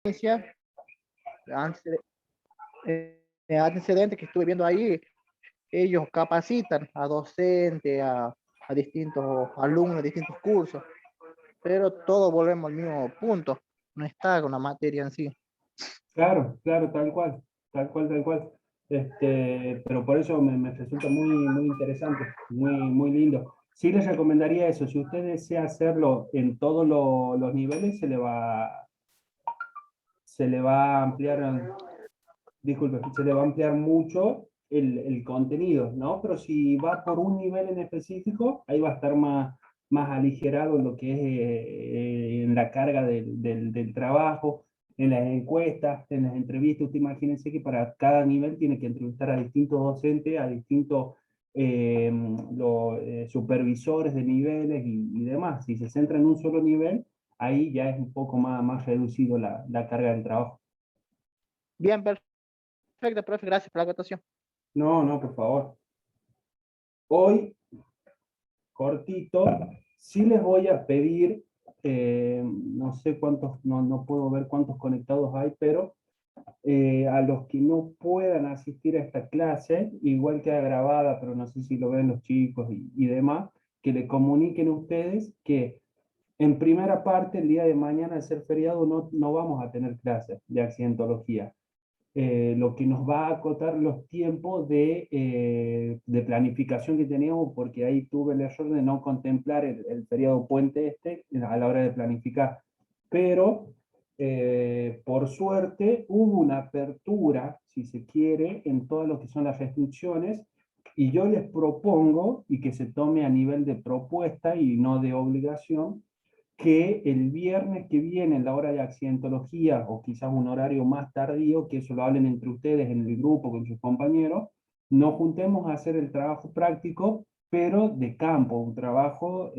antecedentes, antecedentes que estuve viendo ahí, ellos capacitan a docentes, a distintos alumnos, distintos cursos, pero todos volvemos al mismo punto, no está con la materia en sí. Claro, claro, tal cual, tal cual, tal cual. Pero por eso me resulta muy interesante, muy lindo. Sí les recomendaría eso, si usted desea hacerlo en todos los niveles, se le va a ampliar, disculpe, se le va a ampliar mucho el contenido, ¿no? Pero si va por un nivel en específico, ahí va a estar más aligerado en lo que es en la carga del trabajo, en las encuestas, en las entrevistas. Usted imagínense que para cada nivel tiene que entrevistar a distintos docentes, a distintos supervisores de niveles y demás. Si se centra en un solo nivel, ahí ya es un poco más reducido la carga del trabajo. Bien, perfecto, profe, gracias por la acotación. No, no, por favor. Hoy, cortito, sí les voy a pedir, no sé cuántos, no puedo ver cuántos conectados hay, pero a los que no puedan asistir a esta clase, igual queda grabada, pero no sé si lo ven los chicos y demás, que le comuniquen ustedes que en primera parte, el día de mañana, al ser feriado, no vamos a tener clases de accidentología. Lo que nos va a acotar los tiempos de planificación que teníamos, porque ahí tuve el error de no contemplar el periodo puente a la hora de planificar. Pero, por suerte, hubo una apertura, si se quiere, en todo lo que son las restricciones, y yo les propongo, y que se tome a nivel de propuesta y no de obligación, que el viernes que viene, en la hora de accidentología, o quizás un horario más tardío, que eso lo hablen entre ustedes en el grupo con sus compañeros, nos juntemos a hacer el trabajo práctico, pero de campo, un trabajo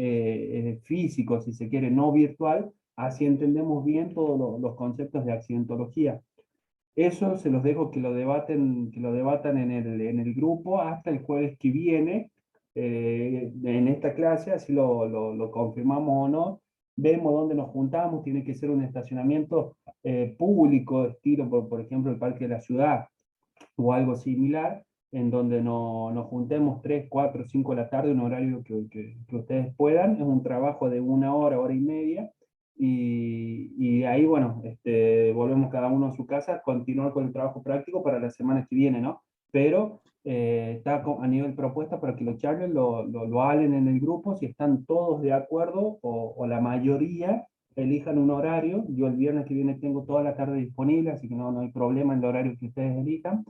físico, si se quiere, no virtual, así entendemos bien todos los conceptos de accidentología. Eso se los dejo que lo debatan en el grupo hasta el jueves que viene, en esta clase, así lo confirmamos o no. Vemos dónde nos juntamos, tiene que ser un estacionamiento público, estilo, por ejemplo, el Parque de la Ciudad o algo similar, en donde nos juntemos 3, 4, 5 de la tarde, un horario que ustedes puedan. Es un trabajo de una hora y media, y ahí, bueno, volvemos cada uno a su casa, continuar con el trabajo práctico para la semana que viene, ¿no? Pero está a nivel propuesta para que los charlen, lo hablen en el grupo, si están todos de acuerdo o la mayoría, elijan un horario. Yo el viernes que viene tengo toda la tarde disponible, así que no hay problema en el horario que ustedes elijan,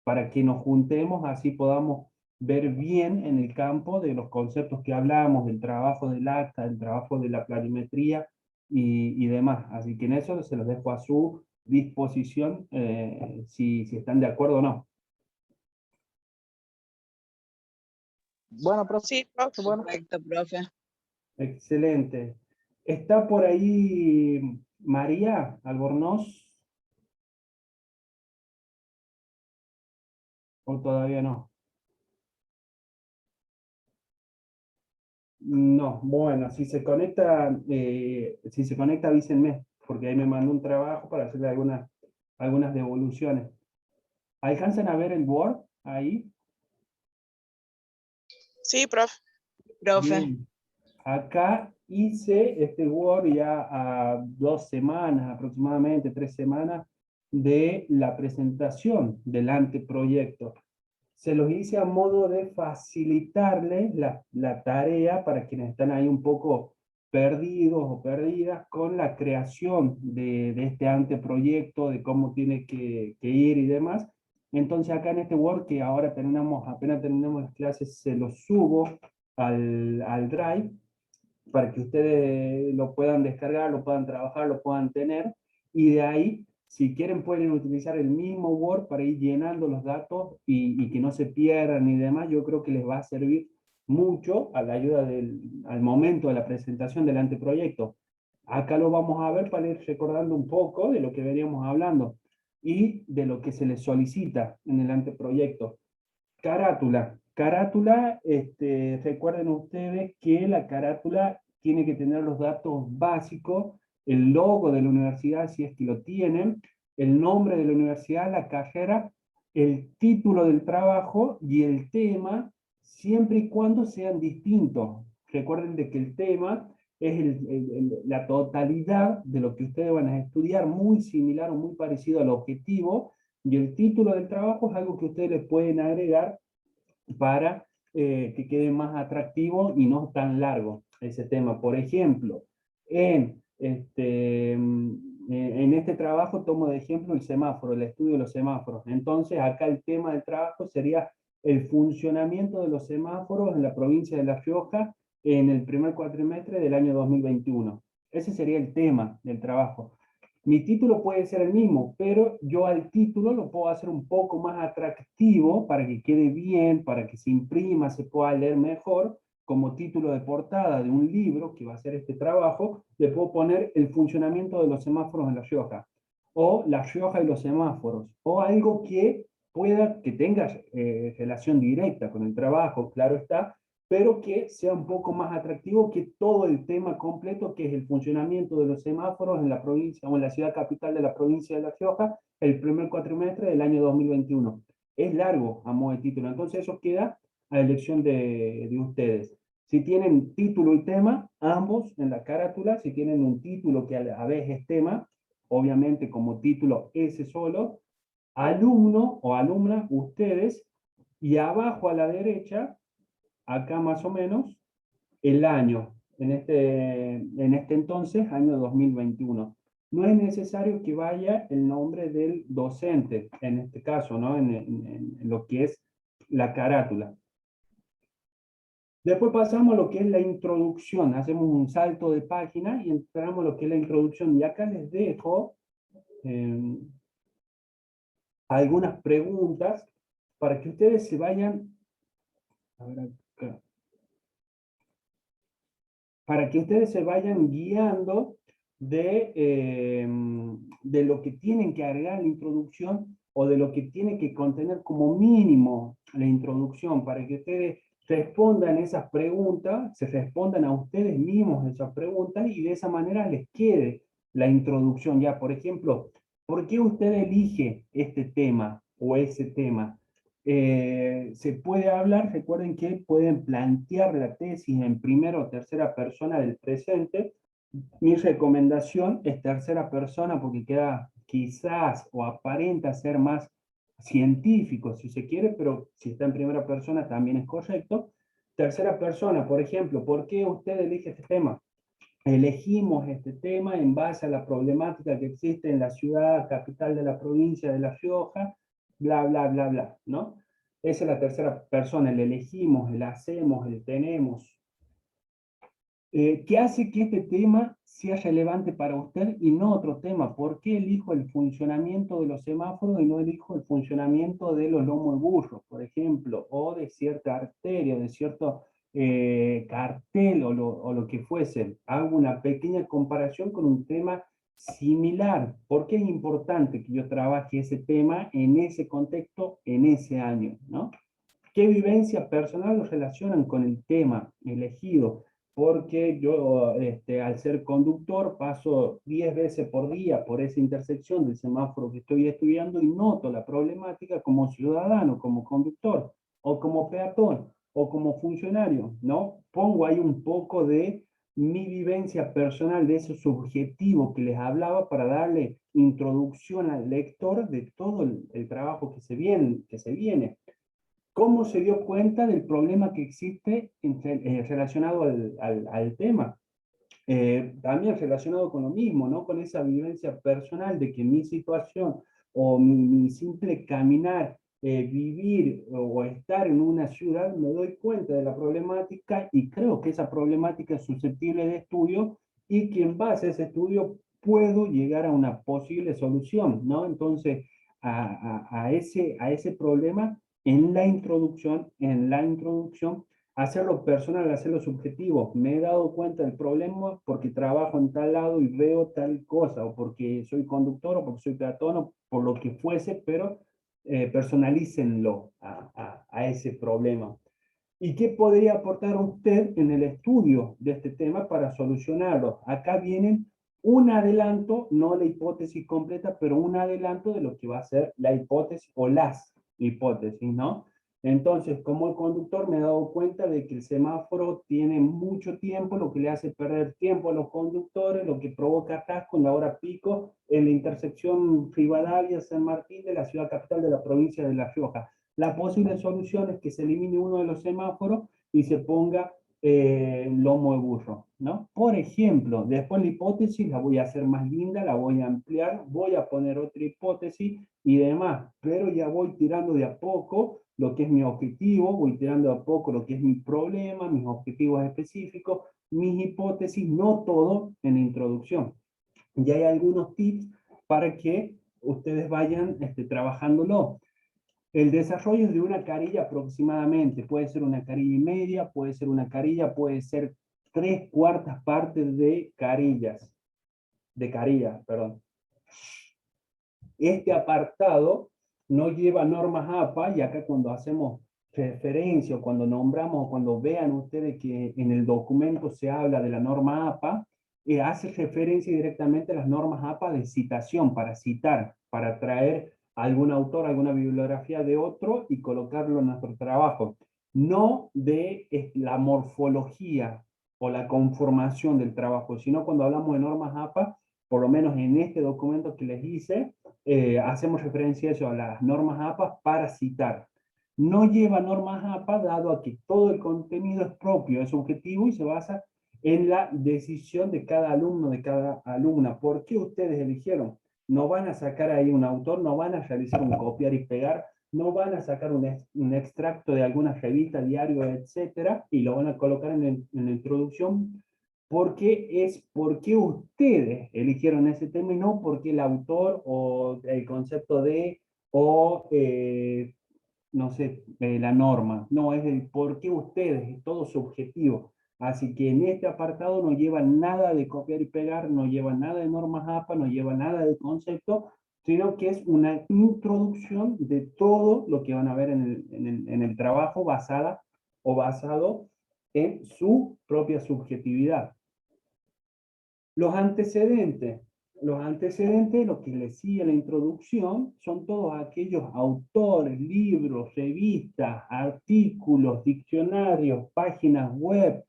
para que nos juntemos, así podamos ver bien en el campo de los conceptos que hablamos, del trabajo del acta, del trabajo de la planimetría y demás. Así que en eso se los dejo a su disposición, si están de acuerdo o no. Bueno, profe, Sí, profe. bueno. Perfecto, profe. Excelente. ¿Está por ahí María Albornoz? ¿O todavía no? No, bueno, si se conecta avísenme, porque ahí me mandó un trabajo para hacerle algunas devoluciones. ¿Alcanzan a ver el Word ahí? Sí, profe. Profe. Bien. Acá hice este Word ya a 2 semanas, aproximadamente 3 semanas, de la presentación del anteproyecto. Se los hice a modo de facilitarles la tarea para quienes están ahí un poco perdidos o perdidas con la creación de este anteproyecto, de cómo tiene que ir y demás. Entonces acá en este Word, que ahora apenas terminamos las clases, se los subo al Drive para que ustedes lo puedan descargar, lo puedan trabajar, lo puedan tener, y de ahí, si quieren, pueden utilizar el mismo Word para ir llenando los datos y que no se pierdan y demás. Yo creo que les va a servir mucho a la ayuda al momento de la presentación del anteproyecto. Acá lo vamos a ver para ir recordando un poco de lo que veníamos hablando y de lo que se les solicita en el anteproyecto. Carátula. Carátula, recuerden ustedes que la carátula tiene que tener los datos básicos el logo de la universidad, si es que lo tienen, el nombre de la universidad, la carrera, el título del trabajo y el tema, siempre y cuando sean distintos. Recuerden de que el tema es la totalidad de lo que ustedes van a estudiar, muy similar o muy parecido al objetivo, y el título del trabajo es algo que ustedes les pueden agregar para que quede más atractivo y no tan largo ese tema. Por ejemplo, en este trabajo tomo de ejemplo el semáforo, el estudio de los semáforos. Entonces, acá el tema del trabajo sería el funcionamiento de los semáforos en la provincia de La Rioja en el primer cuatrimestre del año 2021. Ese sería el tema del trabajo. Mi título puede ser el mismo, pero yo al título lo puedo hacer un poco más atractivo para que quede bien, para que se imprima, se pueda leer mejor. Como título de portada de un libro, que va a ser este trabajo, le puedo poner el funcionamiento de los semáforos en La Rioja, o La Rioja y los semáforos, o algo que pueda, que tenga relación directa con el trabajo, claro está, pero que sea un poco más atractivo que todo el tema completo, que es el funcionamiento de los semáforos en la provincia o en la ciudad capital de la provincia de La Rioja, el primer cuatrimestre del año 2021. Es largo a modo de título, entonces eso queda a elección de ustedes. Si tienen título y tema, ambos en la carátula, si tienen un título que a la vez es tema, obviamente como título ese solo, alumno o alumna, ustedes, y abajo a la derecha, acá más o menos, el año, en este entonces, año 2021. No es necesario que vaya el nombre del docente, en este caso, ¿no? En lo que es la carátula. Después pasamos a lo que es la introducción. Hacemos un salto de página y entramos a lo que es la introducción. Y acá les dejo algunas preguntas para que ustedes se vayan, a ver acá, para que ustedes se vayan guiando de lo que tienen que agregar en la introducción o de lo que tiene que contener como mínimo la introducción, para que ustedes respondan esas preguntas, se respondan a ustedes mismos esas preguntas y de esa manera les quede la introducción. Ya, por ejemplo, ¿por qué usted elige este tema o ese tema? Se puede hablar, recuerden que pueden plantear la tesis en primera o tercera persona del presente. Mi recomendación es tercera persona porque queda quizás o aparenta ser más científico si se quiere, pero si está en primera persona también es correcto. Tercera persona, por ejemplo, ¿por qué usted elige este tema? Elegimos este tema en base a la problemática que existe en la ciudad capital de la provincia de La Rioja, bla, bla, bla, bla, ¿no? Esa es la tercera persona, el elegimos, el hacemos, el tenemos. ¿Qué hace que este tema sea relevante para usted y no otro tema? ¿Por qué elijo el funcionamiento de los semáforos y no elijo el funcionamiento de los lomos de burro, por ejemplo, o de cierta arteria, de cierto cartel o lo que fuese? Hago una pequeña comparación con un tema similar. ¿Por qué es importante que yo trabaje ese tema en ese contexto, en ese año, ¿no? ¿Qué vivencia personal lo relacionan con el tema elegido? Porque yo, al ser conductor, paso 10 veces por día por esa intersección del semáforo que estoy estudiando y noto la problemática como ciudadano, como conductor, o como peatón, o como funcionario, ¿no? Pongo ahí un poco de mi vivencia personal, de ese subjetivo que les hablaba para darle introducción al lector de todo el trabajo que se viene. ¿Cómo se dio cuenta del problema que existe relacionado al tema? También relacionado con lo mismo, ¿no? Con esa vivencia personal de que mi situación o mi simple caminar, vivir o estar en una ciudad, me doy cuenta de la problemática y creo que esa problemática es susceptible de estudio y que en base a ese estudio puedo llegar a una posible solución, ¿no? Entonces, a ese problema en la introducción, hacerlo personal, hacerlo subjetivo. Me he dado cuenta del problema porque trabajo en tal lado y veo tal cosa, o porque soy conductor, o porque soy peatón, o por lo que fuese, pero personalícenlo a ese problema. ¿Y qué podría aportar usted en el estudio de este tema para solucionarlo? Acá vienen un adelanto, no la hipótesis completa, pero un adelanto de lo que va a ser la hipótesis o las hipótesis, ¿no? Entonces, como el conductor me he dado cuenta de que el semáforo tiene mucho tiempo, lo que le hace perder tiempo a los conductores, lo que provoca atasco en la hora pico en la intersección Rivadavia-San Martín de la ciudad capital de la provincia de La Rioja. La posible solución es que se elimine uno de los semáforos y se ponga lomo de burro, ¿no? Por ejemplo, después la hipótesis la voy a hacer más linda, la voy a ampliar, voy a poner otra hipótesis y demás, pero ya voy tirando de a poco lo que es mi objetivo, voy tirando de a poco lo que es mi problema, mis objetivos específicos, mis hipótesis, no todo en la introducción. Ya hay algunos tips para que ustedes vayan trabajándolo. El desarrollo de una carilla aproximadamente, puede ser una carilla y media, puede ser una carilla, puede ser 3/4 partes de carillas, perdón. Este apartado no lleva normas APA, y acá cuando hacemos referencia, o cuando nombramos, o cuando vean ustedes que en el documento se habla de la norma APA, hace referencia directamente a las normas APA de citación, para citar, para traer a algún autor, alguna bibliografía de otro y colocarlo en nuestro trabajo. No de la morfología o la conformación del trabajo, sino cuando hablamos de normas APA, por lo menos en este documento que les hice, hacemos referencia a eso, a las normas APA para citar. No lleva normas APA dado a que todo el contenido es propio, es objetivo y se basa en la decisión de cada alumno, de cada alumna. ¿Por qué ustedes eligieron? No van a sacar ahí un autor, no van a realizar un copiar y pegar, no van a sacar un extracto de alguna revista, diario, etcétera, y lo van a colocar en la introducción, porque es porque ustedes eligieron ese tema y no porque el autor o el concepto de, o no sé, la norma. No, es el por qué ustedes, es todo subjetivo. Así que en este apartado no lleva nada de copiar y pegar, no lleva nada de normas APA, no lleva nada de concepto, sino que es una introducción de todo lo que van a ver en el trabajo basada o basado en su propia subjetividad. Los antecedentes, lo que les sigue la introducción, son todos aquellos autores, libros, revistas, artículos, diccionarios, páginas web,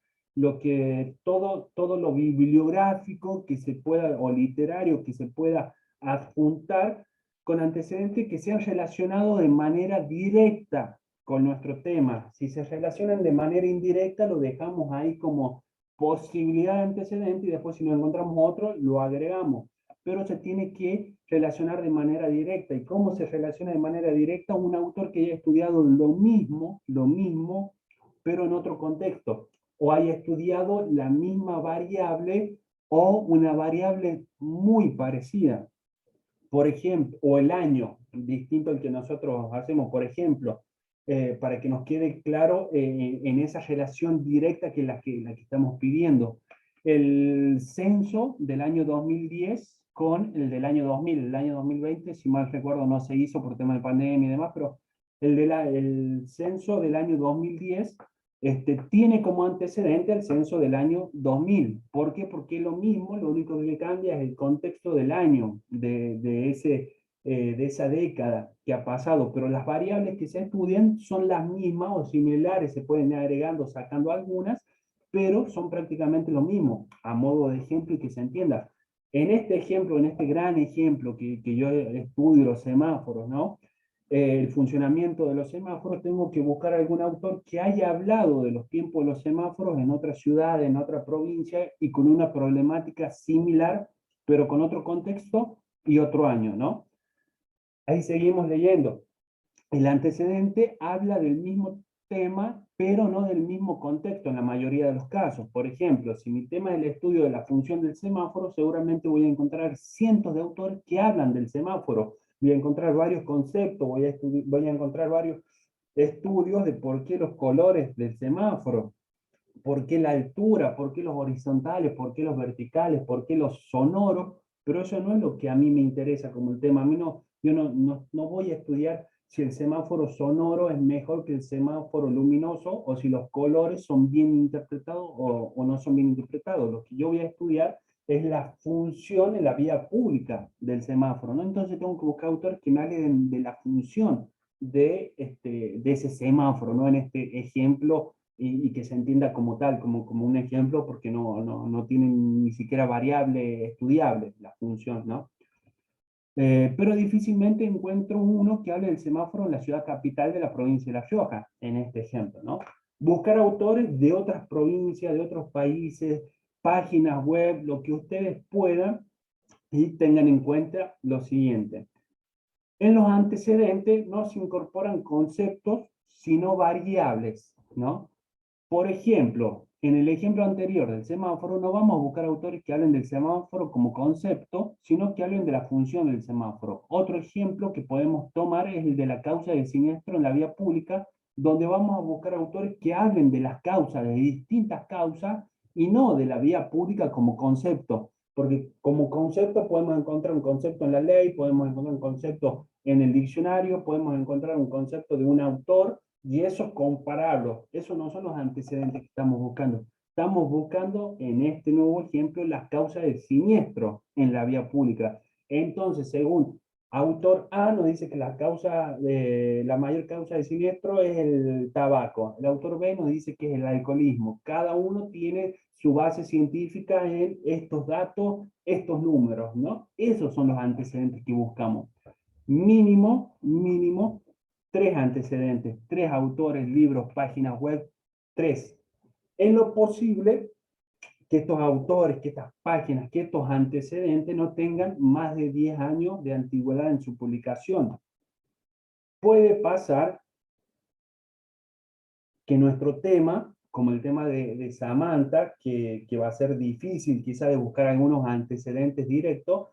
todo lo bibliográfico que se pueda, o literario que se pueda adjuntar con antecedentes que sean relacionados de manera directa con nuestro tema. Si se relacionan de manera indirecta, lo dejamos ahí como posibilidad de antecedente y después si nos encontramos otro, lo agregamos. Pero se tiene que relacionar de manera directa. ¿Y cómo se relaciona de manera directa? Un autor que haya estudiado lo mismo, pero en otro contexto. O haya estudiado la misma variable o una variable muy parecida. Por ejemplo, o el año, distinto al que nosotros hacemos, por ejemplo, para que nos quede claro en esa relación directa que la que estamos pidiendo. El censo del año 2010 con el del año 2000, el año 2020, si mal recuerdo, no se hizo por tema de pandemia y demás, pero el censo del año 2010 tiene como antecedente el censo del año 2000. ¿Por qué? Porque es lo mismo, lo único que cambia es el contexto del año, de esa década que ha pasado, pero las variables que se estudian son las mismas o similares, se pueden ir agregando, sacando algunas, pero son prácticamente lo mismo, a modo de ejemplo y que se entienda. En este ejemplo, en este gran ejemplo que yo estudio los semáforos, ¿no? El funcionamiento de los semáforos, tengo que buscar algún autor que haya hablado de los tiempos de los semáforos en otra ciudad, en otra provincia y con una problemática similar, pero con otro contexto y otro año, ¿no? Ahí seguimos leyendo. El antecedente habla del mismo tema, pero no del mismo contexto en la mayoría de los casos. Por ejemplo, si mi tema es el estudio de la función del semáforo, seguramente voy a encontrar cientos de autores que hablan del semáforo. Voy a encontrar varios conceptos, voy a encontrar varios estudios de por qué los colores del semáforo, por qué la altura, por qué los horizontales, por qué los verticales, por qué los sonoros, pero eso no es lo que a mí me interesa como el tema. A mí yo no voy a estudiar si el semáforo sonoro es mejor que el semáforo luminoso o si los colores son bien interpretados o no son bien interpretados. Lo que yo voy a estudiar es la función en la vía pública del semáforo, ¿no? Entonces tengo que buscar autores que me hablen de la función de ese semáforo, ¿no? En este ejemplo, y que se entienda como tal, como un ejemplo, porque no tiene ni siquiera variable estudiable la función, ¿no? Pero difícilmente encuentro uno que hable del semáforo en la ciudad capital de la provincia de La Rioja, en este ejemplo, ¿no? Buscar autores de otras provincias, de otros países, páginas web, lo que ustedes puedan, y tengan en cuenta lo siguiente. En los antecedentes no se incorporan conceptos, sino variables, ¿no? Por ejemplo, en el ejemplo anterior del semáforo, no vamos a buscar autores que hablen del semáforo como concepto, sino que hablen de la función del semáforo. Otro ejemplo que podemos tomar es el de la causa de siniestro en la vía pública, donde vamos a buscar autores que hablen de las causas, de distintas causas, y no de la vía pública como concepto. Porque como concepto podemos encontrar un concepto en la ley, podemos encontrar un concepto en el diccionario, podemos encontrar un concepto de un autor, y eso compararlo. Esos no son los antecedentes que estamos buscando. Estamos buscando en este nuevo ejemplo las causas de siniestro en la vía pública. Entonces, según autor A, nos dice que la mayor causa de siniestro es el tabaco. El autor B nos dice que es el alcoholismo. Cada uno tiene su base científica en estos datos, estos números, ¿no? Esos son los antecedentes que buscamos. Mínimo, 3 antecedentes, 3 autores, libros, páginas web, 3. En lo posible, que estos autores, que estas páginas, que estos antecedentes no tengan más de 10 años de antigüedad en su publicación. Puede pasar que nuestro tema, como el tema de Samantha, que va a ser difícil quizá de buscar algunos antecedentes directos,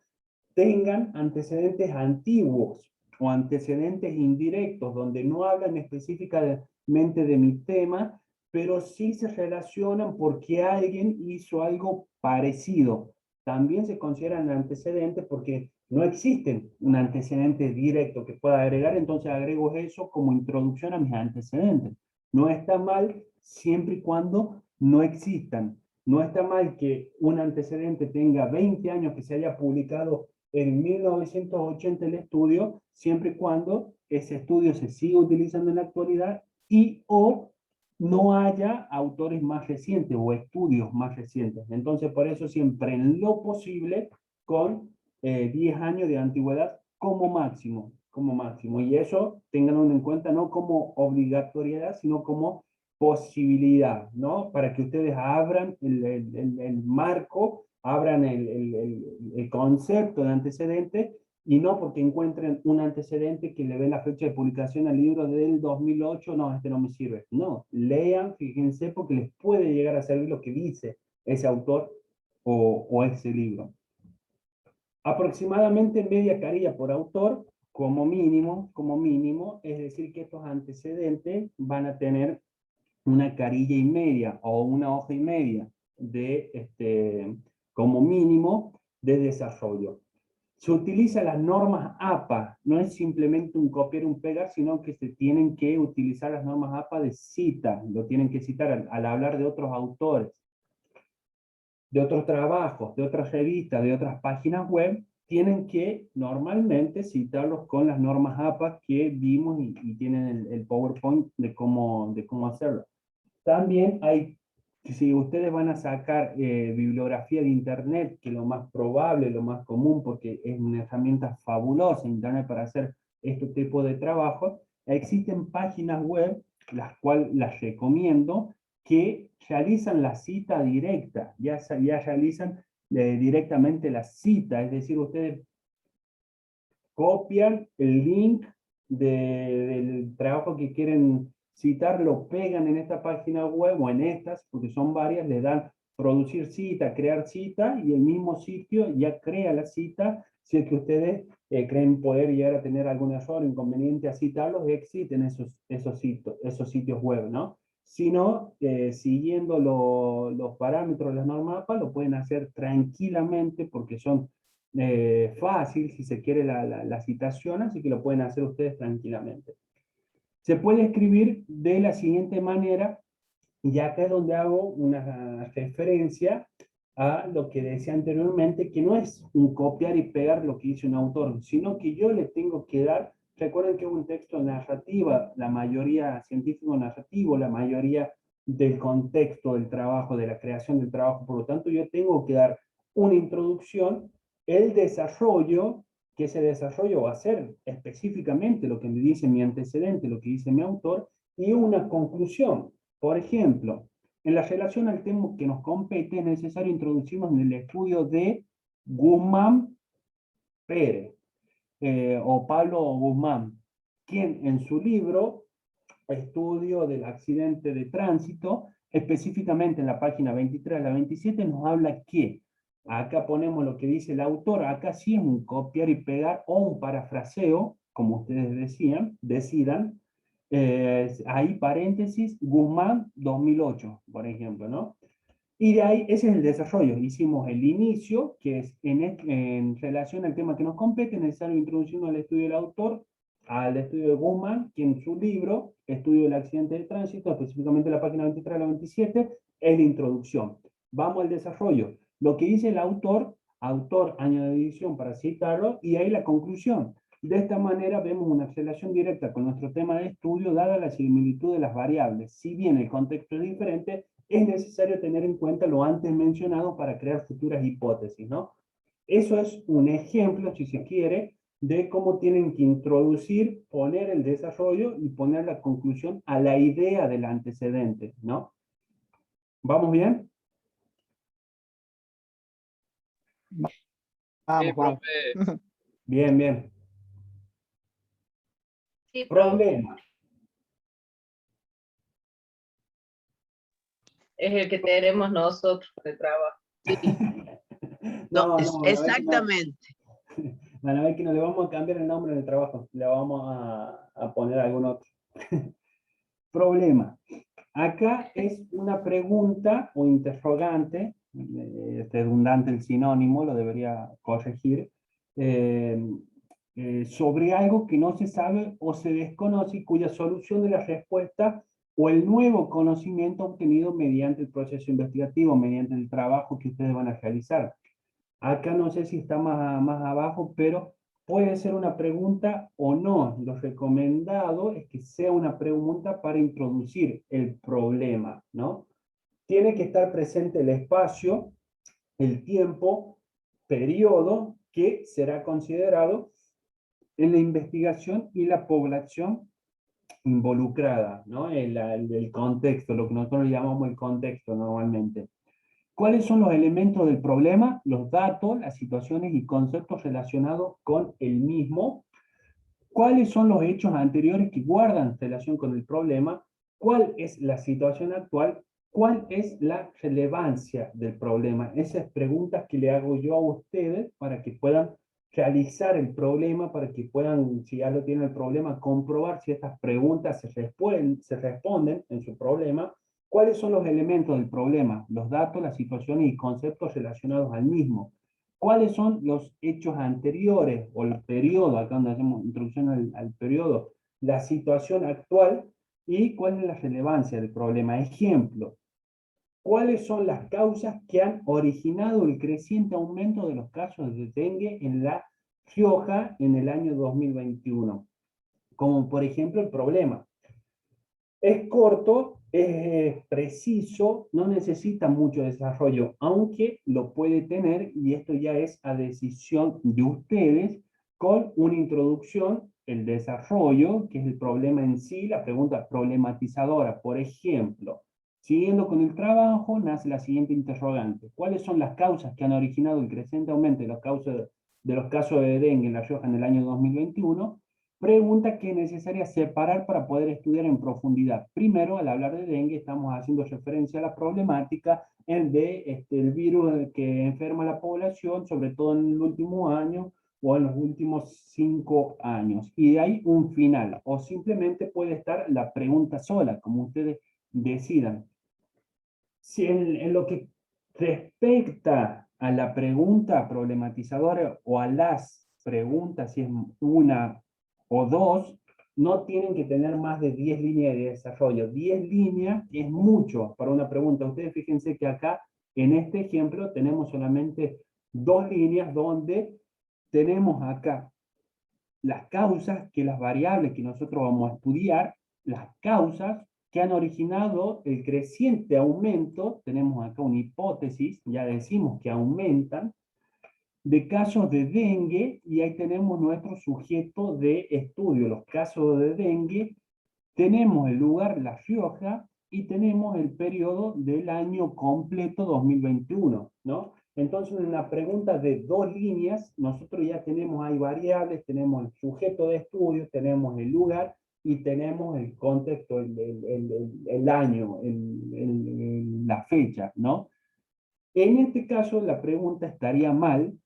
tengan antecedentes antiguos o antecedentes indirectos, donde no hablan específicamente de mi tema, pero sí se relacionan porque alguien hizo algo parecido. También se consideran antecedentes porque no existen un antecedente directo que pueda agregar, entonces agrego eso como introducción a mis antecedentes. No está mal siempre y cuando no existan. No está mal que un antecedente tenga 20 años que se haya publicado en 1980 el estudio, siempre y cuando ese estudio se siga utilizando en la actualidad y o no haya autores más recientes o estudios más recientes. Entonces, por eso siempre en lo posible con 10 años de antigüedad como máximo, como máximo. Y eso tenganlo en cuenta no como obligatoriedad, sino como posibilidad, ¿no? Para que ustedes abran el marco, abran el concepto de antecedente, y no porque encuentren un antecedente que le ven la fecha de publicación al libro del 2008, no, este no me sirve. No, lean, fíjense, porque les puede llegar a servir lo que dice ese autor o ese libro. Aproximadamente media carilla por autor, como mínimo, es decir, que estos antecedentes van a tener una carilla y media o una hoja y media de, como mínimo, de desarrollo. Se utilizan las normas APA, no es simplemente un copiar y un pegar, sino que se tienen que utilizar las normas APA de cita, lo tienen que citar al hablar de otros autores, de otros trabajos, de otras revistas, de otras páginas web, tienen que normalmente citarlos con las normas APA que vimos y tienen el PowerPoint de cómo hacerlo. También hay, si ustedes van a sacar bibliografía de Internet, que lo más probable, lo más común, porque es una herramienta fabulosa Internet para hacer este tipo de trabajo, existen páginas web, las cuales las recomiendo, que realizan la cita directa, ya realizan directamente la cita, es decir, ustedes copian el link del trabajo que quieren citar, lo pegan en esta página web o en estas, porque son varias, le dan producir cita, crear cita, y el mismo sitio ya crea la cita. Si es que ustedes creen poder llegar a tener algún error, inconveniente a citarlos, existen esos sitios web, ¿no? Si no, siguiendo los parámetros de las normas APA, lo pueden hacer tranquilamente porque son fácil, si se quiere, la citación, así que lo pueden hacer ustedes tranquilamente. Se puede escribir de la siguiente manera, y acá es donde hago una referencia a lo que decía anteriormente, que no es un copiar y pegar lo que dice un autor, sino que yo le tengo que dar, recuerden que es un texto narrativa, la mayoría científico narrativo, la mayoría del contexto del trabajo, de la creación del trabajo, por lo tanto yo tengo que dar una introducción, el desarrollo, que ese desarrollo va a ser específicamente lo que me dice mi antecedente, lo que dice mi autor, y una conclusión. Por ejemplo, en la relación al tema que nos compete, es necesario introducirnos en el estudio de Guzmán Pérez, o Pablo Guzmán, quien en su libro Estudio del accidente de tránsito, específicamente en la página 23 a la 27, nos habla que, acá ponemos lo que dice el autor, acá sí es un copiar y pegar o un parafraseo, como ustedes decidan, ahí paréntesis, Guzmán 2008, por ejemplo, ¿no? Y de ahí, ese es el desarrollo. Hicimos el inicio, que es en relación al tema que nos compete, es necesario introducirnos al estudio del autor, al estudio de Guzmán, que en su libro, Estudio del accidente de tránsito, específicamente la página 23 a la 27, es la introducción. Vamos al desarrollo. Lo que dice el autor, año de edición para citarlo, y ahí la conclusión. De esta manera vemos una relación directa con nuestro tema de estudio, dada la similitud de las variables. Si bien el contexto es diferente, es necesario tener en cuenta lo antes mencionado para crear futuras hipótesis, ¿no? Eso es un ejemplo, si se quiere, de cómo tienen que introducir, poner el desarrollo y poner la conclusión a la idea del antecedente, ¿no? ¿Vamos bien? Vamos, vamos. profe. Bien, bien. Sí, Problema. es el que tenemos nosotros de trabajo. No, No, no, exactamente. van a ver que no le vamos a cambiar el nombre del trabajo, le vamos a poner algún otro. Problema. Acá es una pregunta o interrogante, es redundante el sinónimo, lo debería corregir, eh, sobre algo que no se sabe o se desconoce y cuya solución de la respuesta o el nuevo conocimiento obtenido mediante el proceso investigativo, mediante el trabajo que ustedes van a realizar. Acá no sé si está más abajo, pero puede ser una pregunta o no. Lo recomendado es que sea una pregunta para introducir el problema, ¿no? Tiene que estar presente el espacio, el tiempo, periodo que será considerado en la investigación y la población involucrada, ¿no? El contexto, lo que nosotros llamamos el contexto normalmente. ¿Cuáles son los elementos del problema? Los datos, las situaciones y conceptos relacionados con el mismo. ¿Cuáles son los hechos anteriores que guardan relación con el problema? ¿Cuál es la situación actual? ¿Cuál es la relevancia del problema? Esas preguntas que le hago yo a ustedes para que puedan realizar el problema, para que puedan, si ya lo tienen el problema, comprobar si estas preguntas se responden en su problema. ¿Cuáles son los elementos del problema? Los datos, las situaciones y conceptos relacionados al mismo. ¿Cuáles son los hechos anteriores o el periodo, acá donde hacemos introducción al periodo, la situación actual y cuál es la relevancia del problema? Ejemplo, ¿cuáles son las causas que han originado el creciente aumento de los casos de dengue en La Rioja en el año 2021? Como por ejemplo el problema. Es corto, es preciso, no necesita mucho desarrollo, aunque lo puede tener, y esto ya es a decisión de ustedes, con una introducción, el desarrollo, que es el problema en sí, la pregunta problematizadora. Por ejemplo, siguiendo con el trabajo, nace la siguiente interrogante. ¿Cuáles son las causas que han originado el creciente aumento de los casos de dengue en La Rioja en el año 2021? Pregunta que es necesaria separar para poder estudiar en profundidad. Primero, al hablar de dengue, estamos haciendo referencia a la problemática el virus que enferma a la población, sobre todo en el último año o en los últimos 5 años. Y de ahí un final, o simplemente puede estar la pregunta sola, como ustedes decidan. Si en lo que respecta a la pregunta problematizadora o a las preguntas, si es una o dos, no tienen que tener más de 10 líneas de desarrollo. 10 líneas es mucho para una pregunta. Ustedes fíjense que acá En este ejemplo tenemos solamente dos líneas donde tenemos acá las causas, que las variables que nosotros vamos a estudiar, las causas que han originado el creciente aumento, tenemos acá una hipótesis, ya decimos que aumentan, de casos de dengue, y ahí tenemos nuestro sujeto de estudio, los casos de dengue, tenemos el lugar La Rioja, y tenemos el periodo del año completo 2021, ¿no? Entonces, en la pregunta de dos líneas, nosotros ya tenemos ahí variables, tenemos el sujeto de estudio, tenemos el lugar, y tenemos el contexto, el año, la fecha, ¿no? En este caso, la pregunta estaría mal,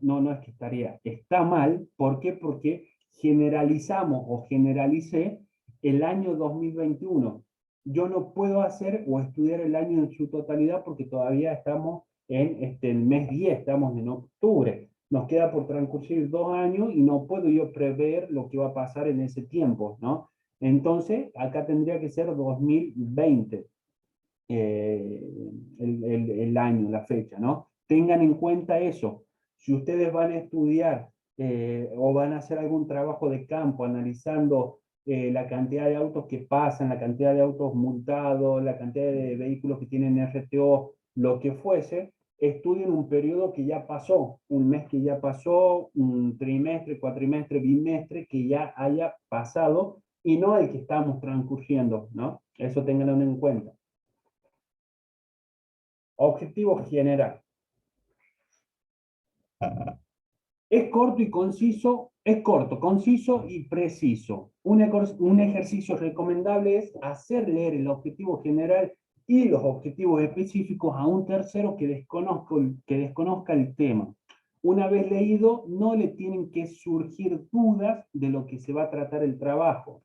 no, no es que estaría, está mal. ¿Por qué? Porque generalizamos o generalicé el año 2021. Yo no puedo hacer o estudiar el año en su totalidad porque todavía estamos en el mes 10, estamos en octubre. Nos queda por transcurrir 2 años y no puedo yo prever lo que va a pasar en ese tiempo, ¿no? Entonces, acá tendría que ser 2020 el año, la fecha, ¿no? Tengan en cuenta eso. Si ustedes van a estudiar o van a hacer algún trabajo de campo analizando la cantidad de autos que pasan, la cantidad de autos multados, la cantidad de vehículos que tienen RTO, lo que fuese, estudien un periodo que ya pasó, un mes que ya pasó, un trimestre, cuatrimestre, bimestre que ya haya pasado y no el que estamos transcurriendo, ¿no? Eso tenganlo en cuenta. Objetivo general. Es corto y conciso, es corto, conciso y preciso. Un ejercicio recomendable es hacer leer el objetivo general y los objetivos específicos a un tercero que desconozca el tema. Una vez leído, no le tienen que surgir dudas de lo que se va a tratar el trabajo.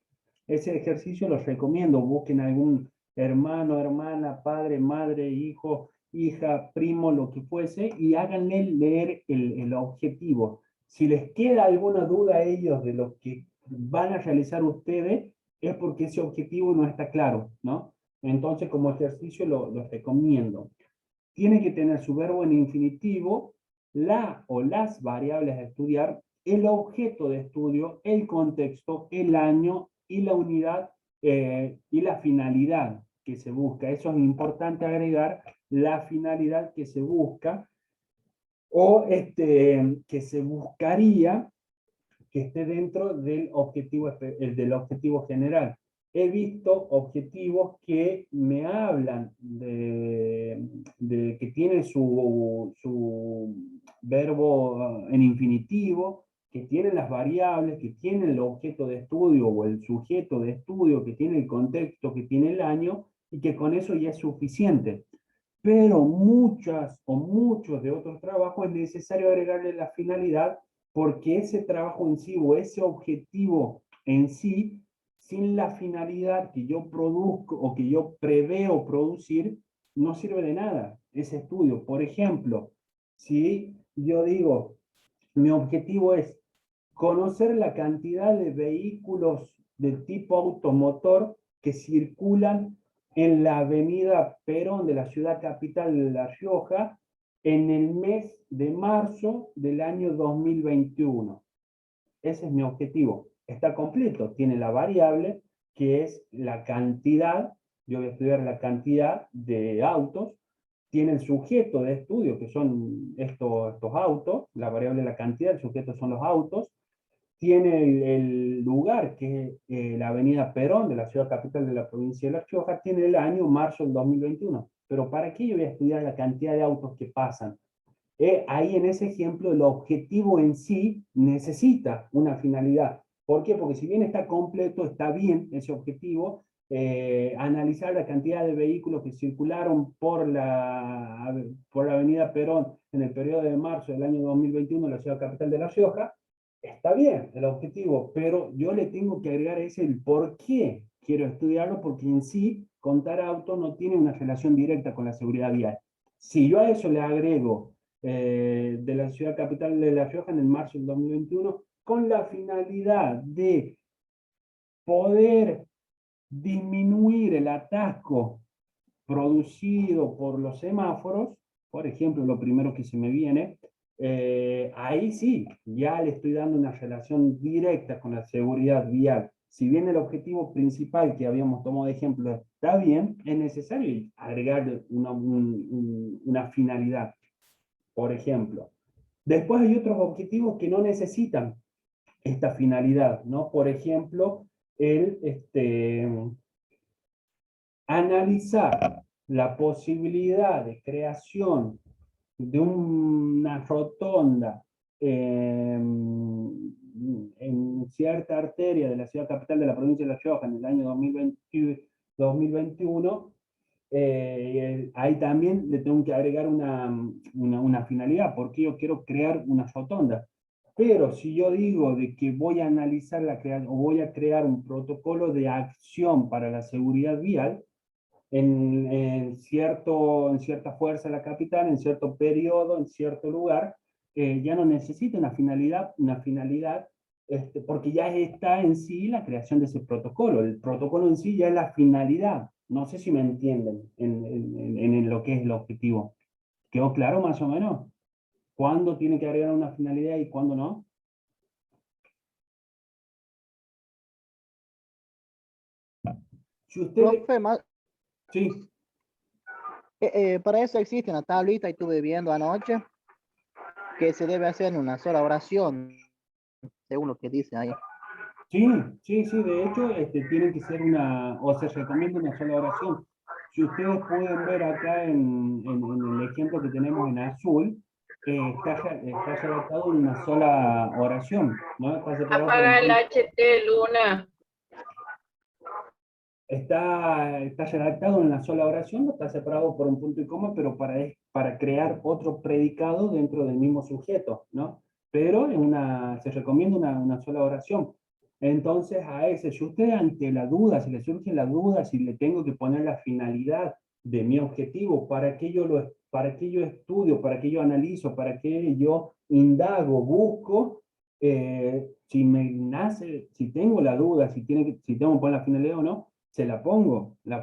Ese ejercicio los recomiendo. Busquen algún hermano, hermana, padre, madre, hijo, hija, primo, lo que fuese, y háganle leer el objetivo. Si les queda alguna duda a ellos de lo que van a realizar ustedes, es porque ese objetivo no está claro, ¿no? Entonces, como ejercicio lo recomiendo. Tiene que tener su verbo en infinitivo, la o las variables a estudiar, el objeto de estudio, el contexto, el año y la unidad y la finalidad que se busca. Eso es importante agregar, la finalidad que se busca o que se buscaría que esté dentro del objetivo general. He visto objetivos que me hablan de que tienen su verbo en infinitivo, que tienen las variables, que tienen el objeto de estudio o el sujeto de estudio, que tiene el contexto, que tiene el año, y que con eso ya es suficiente. Pero muchas o muchos de otros trabajos es necesario agregarle la finalidad, porque ese trabajo en sí o ese objetivo en sí, sin la finalidad que yo produzco o que yo preveo producir, no sirve de nada ese estudio. Por ejemplo, si yo digo, mi objetivo es conocer la cantidad de vehículos de tipo automotor que circulan en la avenida Perón de la ciudad capital de La Rioja en el mes de marzo del año 2021. Ese es mi objetivo. Está completo. Tiene la variable que es la cantidad. Yo voy a estudiar la cantidad de autos. Tiene el sujeto de estudio, que son estos autos. La variable es la cantidad, el sujeto son los autos. Tiene el lugar, que es la avenida Perón de la ciudad capital de la provincia de La Rioja. Tiene el año marzo del 2021. Pero ¿para qué yo voy a estudiar la cantidad de autos que pasan? Ahí en ese ejemplo el objetivo en sí necesita una finalidad. ¿Por qué? Porque si bien está completo, está bien ese objetivo, analizar la cantidad de vehículos que circularon por la avenida Perón en el periodo de marzo del año 2021 en la ciudad capital de La Rioja, está bien el objetivo, pero yo le tengo que agregar ese el por qué quiero estudiarlo, porque en sí contar autos no tiene una relación directa con la seguridad vial. Si yo a eso le agrego de la ciudad capital de La Rioja en el marzo del 2021, con la finalidad de poder disminuir el atasco producido por los semáforos, por ejemplo, lo primero que se me viene, ahí sí, ya le estoy dando una relación directa con la seguridad vial. Si bien el objetivo principal que habíamos tomado de ejemplo está bien, es necesario agregar una finalidad, por ejemplo. Después hay otros objetivos que no necesitan esta finalidad, ¿no? Por ejemplo, analizar la posibilidad de creación de una rotonda en cierta arteria de la ciudad capital de la provincia de La Rioja en el año 2021, ahí también le tengo que agregar una finalidad, porque yo quiero crear una rotonda. Pero si yo digo de que voy a analizar o voy a crear un protocolo de acción para la seguridad vial, en cierta fuerza de la capital, en cierto periodo, en cierto lugar, ya no necesita una finalidad porque ya está en sí la creación de ese protocolo. El protocolo en sí ya es la finalidad. No sé si me entienden en lo que es el objetivo. ¿Quedó claro más o menos? ¿Cuándo tiene que agregar una finalidad y cuándo no? Si usted... Profe, Sí, para eso existe una tablita y estuve viendo anoche que se debe hacer en una sola oración, según lo que dice ahí. sí, sí, sí, de hecho, tienen que ser o se recomienda una sola oración. Si ustedes pueden ver acá en el ejemplo que tenemos en azul, está redactado en una sola oración, ¿no? Está separado por un Apaga el punto. HT, Luna. Está redactado en una sola oración, no está separado por un punto y coma, pero para crear otro predicado dentro del mismo sujeto, ¿no? Pero se recomienda una sola oración. Entonces, si usted ante la duda, si le surge la duda, si le tengo que poner la finalidad de mi objetivo, para qué yo estudio, para qué yo analizo, para qué yo indago, busco, si tengo la duda, si tengo que poner la finalidad o no, la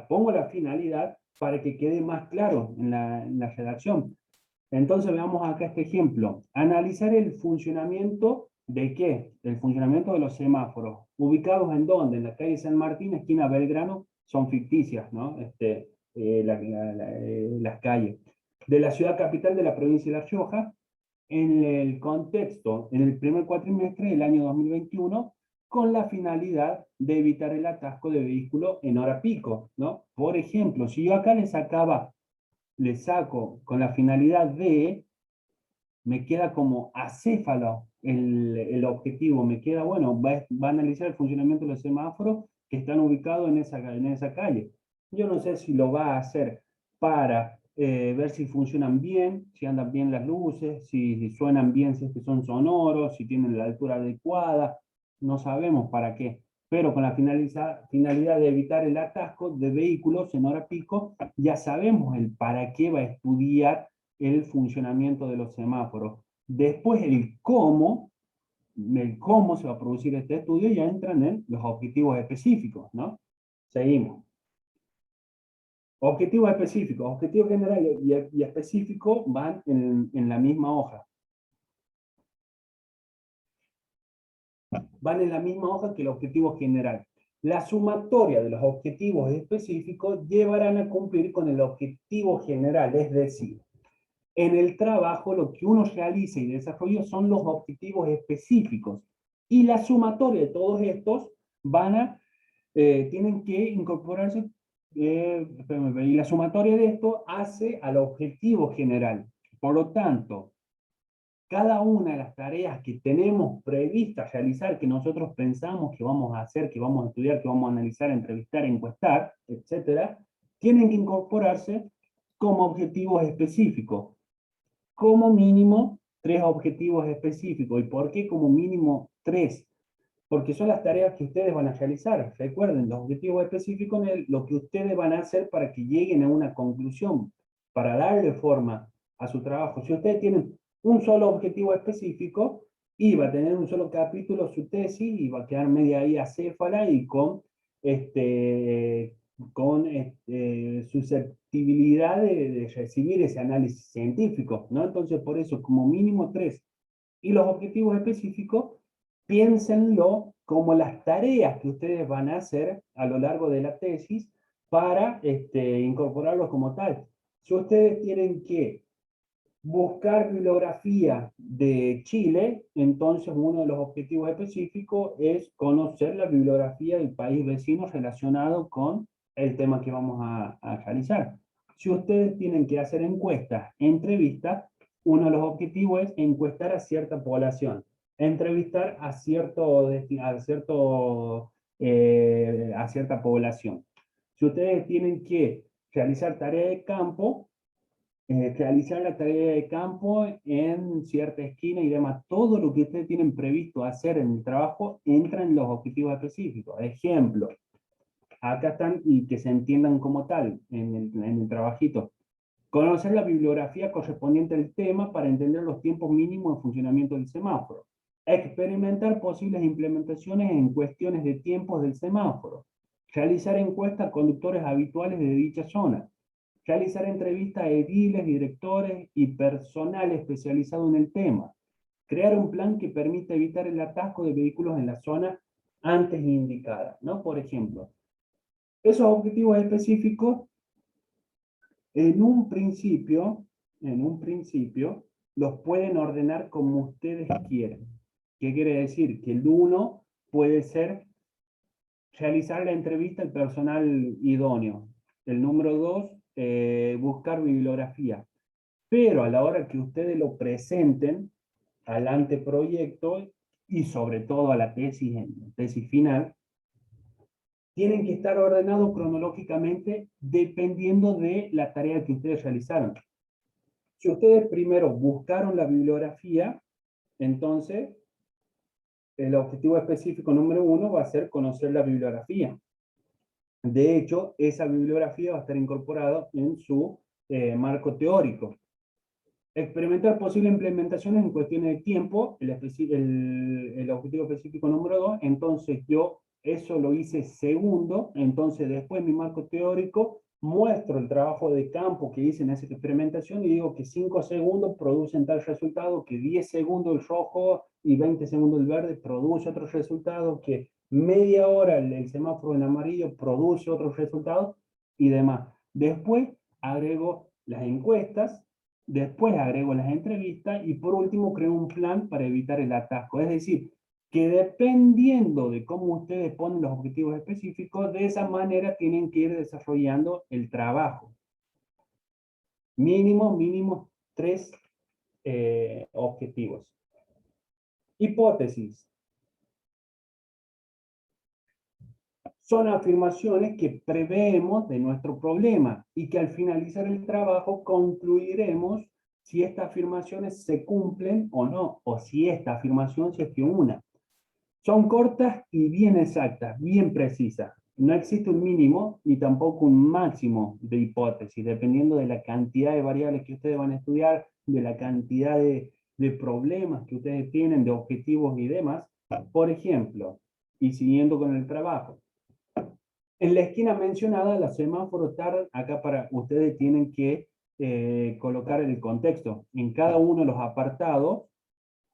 pongo la finalidad para que quede más claro en la redacción. Entonces veamos acá este ejemplo. Analizar el funcionamiento ¿de qué? El funcionamiento de los semáforos. ¿Ubicados en dónde? En la calle San Martín, esquina Belgrano, son ficticias, ¿no? Las calles. De la ciudad capital de la provincia de La Rioja, en el contexto, en el primer cuatrimestre del año 2021, con la finalidad de evitar el atasco de vehículos en hora pico, ¿no? Por ejemplo, si yo acá le saco con la finalidad de, me queda como acéfalo el objetivo, me queda, bueno, va a analizar el funcionamiento de los semáforos que están ubicados en esa calle. Yo no sé si lo va a hacer para ver si funcionan bien, si andan bien las luces, si suenan bien, si es que son sonoros, si tienen la altura adecuada, no sabemos para qué. Pero con la finalidad de evitar el atasco de vehículos en hora pico, ya sabemos el para qué va a estudiar el funcionamiento de los semáforos. Después el cómo se va a producir este estudio ya entran en los objetivos específicos, ¿no? Seguimos. Objetivos específicos, objetivos generales y específicos van en la misma hoja. Van en la misma hoja que el objetivo general. La sumatoria de los objetivos específicos llevarán a cumplir con el objetivo general, es decir, en el trabajo lo que uno realiza y desarrolla son los objetivos específicos. Y la sumatoria de todos estos tienen que incorporarse, y la sumatoria de esto hace al objetivo general. Por lo tanto, cada una de las tareas que tenemos previstas realizar, que nosotros pensamos que vamos a hacer, que vamos a estudiar, que vamos a analizar, entrevistar, encuestar, etcétera, tienen que incorporarse como objetivos específicos. Como mínimo 3 objetivos específicos. ¿Y por qué como mínimo 3? Porque son las tareas que ustedes van a realizar. Recuerden, los objetivos específicos es lo que ustedes van a hacer para que lleguen a una conclusión, para darle forma a su trabajo. Si ustedes tienen un solo objetivo específico, y va a tener un solo capítulo su tesis, y va a quedar media ahí acéfala y con con susceptibilidad de recibir ese análisis científico, ¿no? Entonces, por eso, como mínimo 3. Y los objetivos específicos, piénsenlo como las tareas que ustedes van a hacer a lo largo de la tesis para incorporarlos como tal. Si ustedes tienen que buscar bibliografía de Chile, entonces uno de los objetivos específicos es conocer la bibliografía del país vecino relacionado con el tema que vamos a realizar. Si ustedes tienen que hacer encuestas, entrevistas, uno de los objetivos es encuestar a cierta población, entrevistar a cierta población. Si ustedes tienen que realizar tarea de campo, realizar la tarea de campo en cierta esquina y demás. Todo lo que ustedes tienen previsto hacer en el trabajo entra en los objetivos específicos. Ejemplo, acá están y que se entiendan como tal en el trabajito. Conocer la bibliografía correspondiente al tema para entender los tiempos mínimos de funcionamiento del semáforo. Experimentar posibles implementaciones en cuestiones de tiempos del semáforo. Realizar encuestas a conductores habituales de dicha zona. Realizar entrevistas a ediles, directores y personal especializado en el tema. Crear un plan que permita evitar el atasco de vehículos en la zona antes indicada, ¿no? Por ejemplo, esos objetivos específicos, en un principio, los pueden ordenar como ustedes quieran. ¿Qué quiere decir? Que el 1 puede ser realizar la entrevista al personal idóneo. El número 2, buscar bibliografía. Pero a la hora que ustedes lo presenten al anteproyecto y sobre todo a la tesis final, tienen que estar ordenados cronológicamente dependiendo de la tarea que ustedes realizaron. Si ustedes primero buscaron la bibliografía, entonces el objetivo específico número 1 va a ser conocer la bibliografía. De hecho, esa bibliografía va a estar incorporada en su marco teórico. Experimentar posibles implementaciones en cuestiones de tiempo, el objetivo específico número 2, entonces yo eso lo hice segundo, entonces después mi marco teórico muestro el trabajo de campo que hice en esa experimentación y digo que 5 segundos producen tal resultado, que 10 segundos el rojo y 20 segundos el verde produce otro resultado, que media hora el semáforo en amarillo produce otro resultado y demás. Después agrego las encuestas, después agrego las entrevistas y por último creo un plan para evitar el atasco. Es decir, que dependiendo de cómo ustedes ponen los objetivos específicos, de esa manera tienen que ir desarrollando el trabajo. Mínimo 3 objetivos. Hipótesis. Son afirmaciones que preveemos de nuestro problema y que al finalizar el trabajo concluiremos si estas afirmaciones se cumplen o no, o si esta afirmación se es que una. Son cortas y bien exactas, bien precisas. No existe un mínimo ni tampoco un máximo de hipótesis, dependiendo de la cantidad de variables que ustedes van a estudiar, de la cantidad de problemas que ustedes tienen, de objetivos y demás. Por ejemplo, y siguiendo con el trabajo, en la esquina mencionada, la semáforo tarda, acá para ustedes tienen que colocar el contexto. En cada uno de los apartados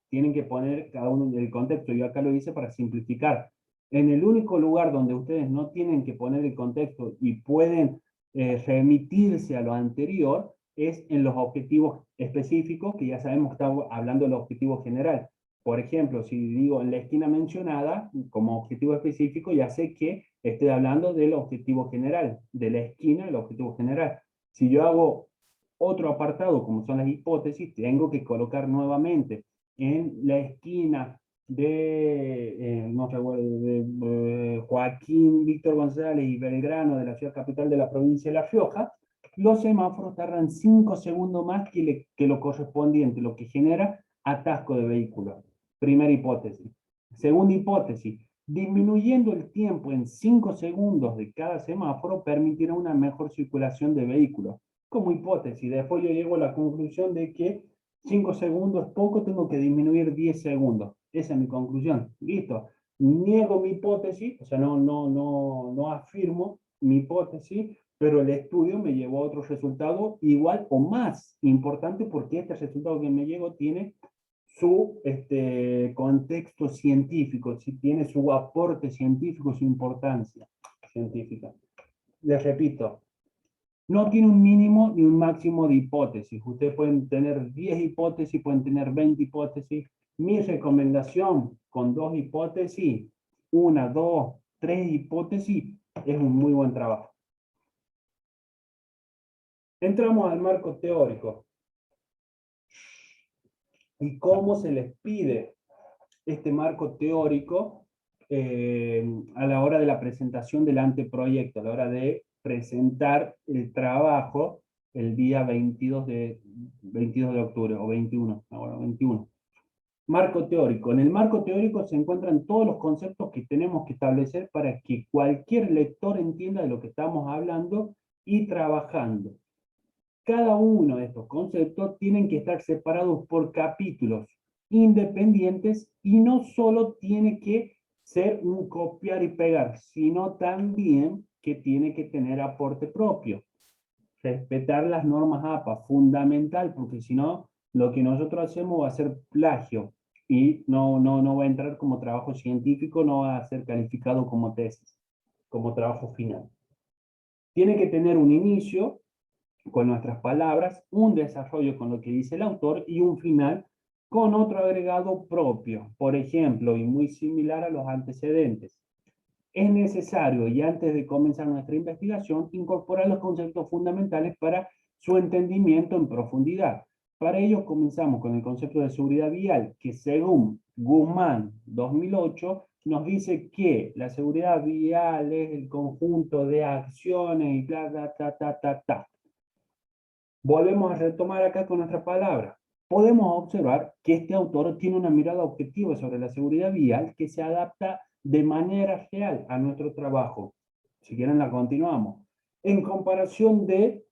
tienen que poner cada uno del contexto. Yo acá lo hice para simplificar. En el único lugar donde ustedes no tienen que poner el contexto y pueden remitirse a lo anterior es en los objetivos específicos, que ya sabemos que estamos hablando del objetivo general. Por ejemplo, si digo en la esquina mencionada, como objetivo específico, ya sé que estoy hablando del objetivo general, de la esquina del objetivo general. Si yo hago otro apartado, como son las hipótesis, tengo que colocar nuevamente en la esquina de, no recuerdo, de Joaquín Víctor González y Belgrano, de la ciudad capital de la provincia de La Rioja, los semáforos tardan 5 segundos más que lo correspondiente, lo que genera atasco de vehículos. Primera hipótesis. Segunda hipótesis, disminuyendo el tiempo en 5 segundos de cada semáforo permitirá una mejor circulación de vehículos. Como hipótesis, después yo llego a la conclusión de que 5 segundos es poco, tengo que disminuir 10 segundos. Esa es mi conclusión. Listo. Niego mi hipótesis, o sea, no afirmo mi hipótesis, pero el estudio me llevó a otro resultado igual o más importante, porque este resultado que me llegó tiene su contexto científico, tiene su aporte científico, su importancia científica. Les repito, no tiene un mínimo ni un máximo de hipótesis. Ustedes pueden tener 10 hipótesis, pueden tener 20 hipótesis. Mi recomendación con 2 hipótesis, 1, 2, 3 hipótesis, es un muy buen trabajo. Entramos al marco teórico. ¿Y cómo se les pide este marco teórico a la hora de la presentación del anteproyecto, a la hora de presentar el trabajo el día 22 de octubre, o 21, ahora 21? Marco teórico. En el marco teórico se encuentran todos los conceptos que tenemos que establecer para que cualquier lector entienda de lo que estamos hablando y trabajando. Cada uno de estos conceptos tienen que estar separados por capítulos independientes, y no solo tiene que ser un copiar y pegar, sino también que tiene que tener aporte propio. Respetar las normas APA, fundamental, porque si no, lo que nosotros hacemos va a ser plagio y no va a entrar como trabajo científico, no va a ser calificado como tesis, como trabajo final. Tiene que tener un inicio con nuestras palabras, un desarrollo con lo que dice el autor y un final con otro agregado propio, por ejemplo, y muy similar a los antecedentes. Es necesario, y antes de comenzar nuestra investigación, incorporar los conceptos fundamentales para su entendimiento en profundidad. Para ello comenzamos con el concepto de seguridad vial, que según Guzmán 2008, nos dice que la seguridad vial es el conjunto de acciones y bla, bla, ta, ta, ta, ta. Volvemos a retomar acá con nuestra palabra. Podemos observar que este autor tiene una mirada objetiva sobre la seguridad vial que se adapta de manera real a nuestro trabajo. Si quieren la continuamos. En comparación de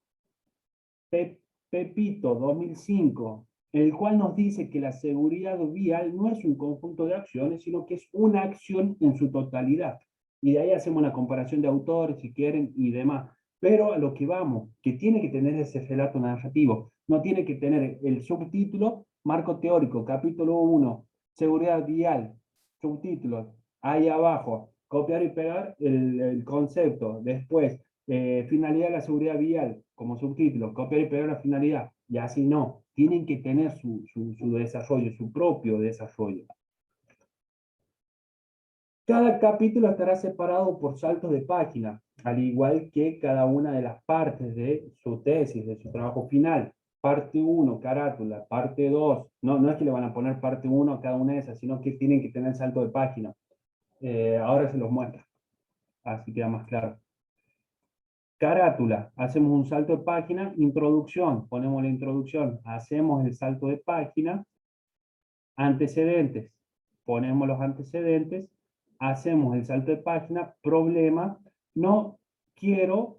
Pepito 2005, el cual nos dice que la seguridad vial no es un conjunto de acciones, sino que es una acción en su totalidad. Y de ahí hacemos una comparación de autores, si quieren, y demás. Pero a lo que vamos, que tiene que tener ese relato narrativo, no tiene que tener el subtítulo, marco teórico, capítulo 1, seguridad vial, subtítulos, ahí abajo, copiar y pegar el concepto, después, finalidad de la seguridad vial, como subtítulo, copiar y pegar la finalidad, y así no, tienen que tener su desarrollo, su propio desarrollo. Cada capítulo estará separado por saltos de página, al igual que cada una de las partes de su tesis, de su trabajo final. Parte 1, carátula, parte 2, no es que le van a poner parte 1 a cada una de esas, sino que tienen que tener salto de página. Ahora se los muestra, así queda más claro. Carátula, hacemos un salto de página, introducción, ponemos la introducción, hacemos el salto de página, antecedentes, ponemos los antecedentes, hacemos el salto de página, problema, no quiero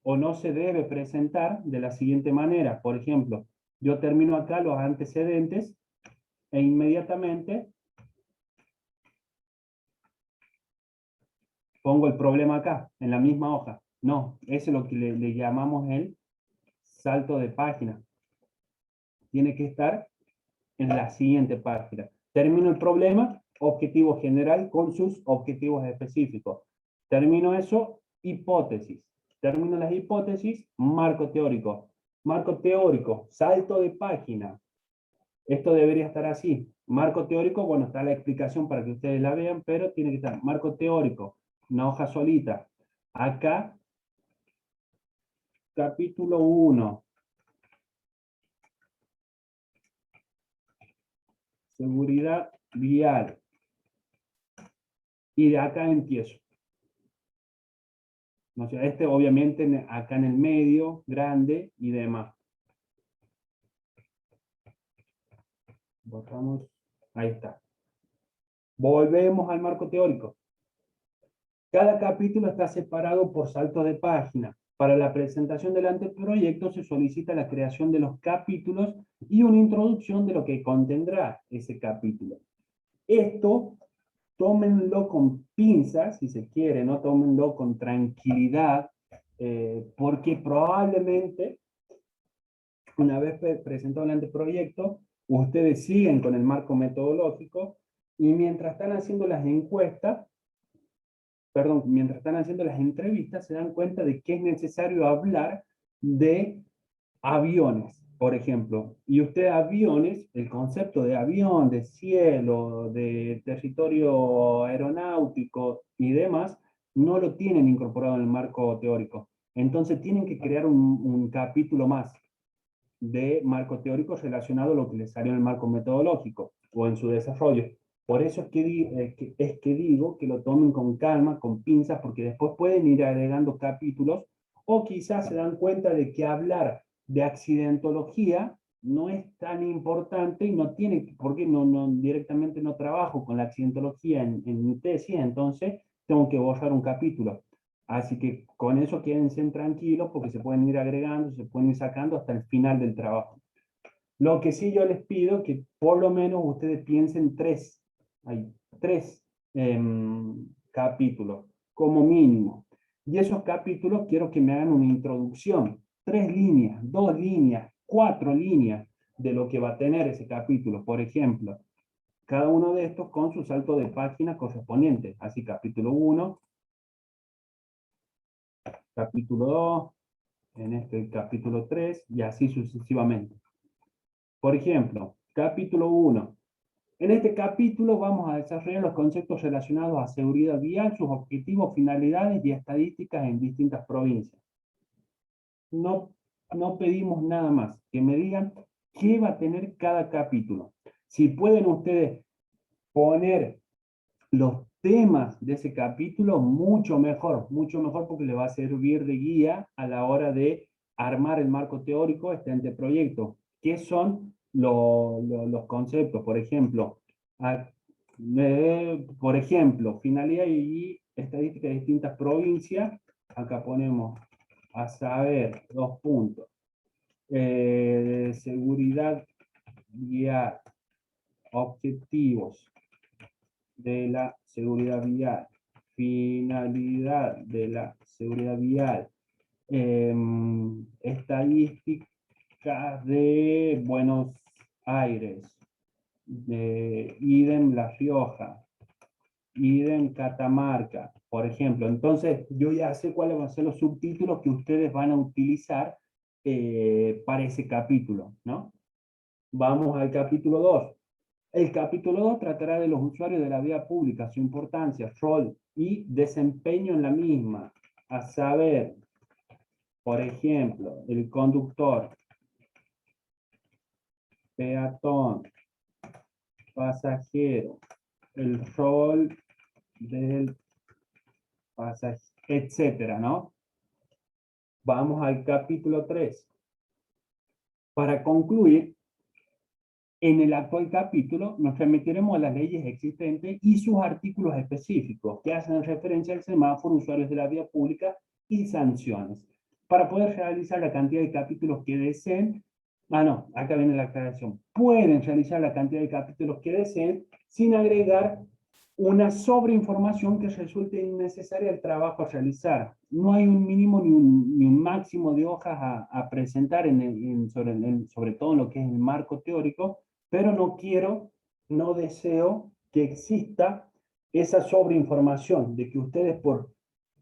o no se debe presentar de la siguiente manera. Por ejemplo, yo termino acá los antecedentes e inmediatamente pongo el problema acá, en la misma hoja. No, eso es lo que le llamamos el salto de página. Tiene que estar en la siguiente página. Termino el problema, objetivo general con sus objetivos específicos. Termino eso, hipótesis. Termino las hipótesis, marco teórico. Marco teórico, salto de página. Esto debería estar así. Marco teórico, bueno, está la explicación para que ustedes la vean, pero tiene que estar marco teórico, una hoja solita. Acá, capítulo 1. Seguridad vial. Y de acá empiezo. ¿No? Este obviamente acá en el medio, grande y demás. Botamos, ahí está. Volvemos al marco teórico. Cada capítulo está separado por saltos de página. Para la presentación del anteproyecto se solicita la creación de los capítulos y una introducción de lo que contendrá ese capítulo. Esto, tómenlo con pinzas, si se quiere, ¿no? Tómenlo con tranquilidad, porque probablemente, una vez presentado el anteproyecto, ustedes siguen con el marco metodológico y mientras están haciendo las encuestas, perdón, mientras están haciendo las entrevistas, se dan cuenta de que es necesario hablar de aviones, por ejemplo. Y usted aviones, el concepto de avión, de cielo, de territorio aeronáutico y demás, no lo tienen incorporado en el marco teórico. Entonces tienen que crear un capítulo más de marco teórico relacionado a lo que les salió en el marco metodológico o en su desarrollo. Por eso es que digo que lo tomen con calma, con pinzas, porque después pueden ir agregando capítulos o quizás se dan cuenta de que hablar de accidentología no es tan importante y no tiene, porque directamente no trabajo con la accidentología en mi tesis, entonces tengo que borrar un capítulo. Así que con eso quédense tranquilos porque se pueden ir agregando, se pueden ir sacando hasta el final del trabajo. Lo que sí yo les pido que por lo menos ustedes piensen hay tres capítulos como mínimo. Y esos capítulos quiero que me hagan una introducción, 3 líneas, 2 líneas, 4 líneas de lo que va a tener ese capítulo. Por ejemplo, cada uno de estos con su salto de página correspondiente. Así, capítulo 1, capítulo 2, en este capítulo 3, y así sucesivamente. Por ejemplo, capítulo 1. En este capítulo vamos a desarrollar los conceptos relacionados a seguridad vial, sus objetivos, finalidades y estadísticas en distintas provincias. No pedimos nada más, que me digan qué va a tener cada capítulo. Si pueden ustedes poner los temas de ese capítulo, mucho mejor porque le va a servir de guía a la hora de armar el marco teórico este anteproyecto. ¿Qué son los conceptos? Por ejemplo, finalidad y estadística de distintas provincias. Acá ponemos a saber, 2 puntos. Seguridad vial, objetivos de la seguridad vial, finalidad de la seguridad vial, estadísticas de Buenos Aires, idem La Rioja, idem Catamarca, por ejemplo. Entonces, yo ya sé cuáles van a ser los subtítulos que ustedes van a utilizar para ese capítulo, ¿no? Vamos al capítulo 2. El capítulo 2 tratará de los usuarios de la vía pública, su importancia, rol y desempeño en la misma. A saber, por ejemplo, el conductor, peatón, pasajero, el rol del pasajero, etcétera, ¿no? Vamos al capítulo 3. Para concluir, en el actual capítulo nos remitiremos a las leyes existentes y sus artículos específicos que hacen referencia al semáforo, usuarios de la vía pública y sanciones. Para poder realizar la cantidad de capítulos que deseen, acá viene la aclaración, pueden realizar la cantidad de capítulos que deseen sin agregar una sobreinformación que resulte innecesaria al trabajo a realizar. No hay un mínimo ni un máximo de hojas a presentar sobre todo en lo que es el marco teórico, pero no deseo que exista esa sobreinformación, de que ustedes por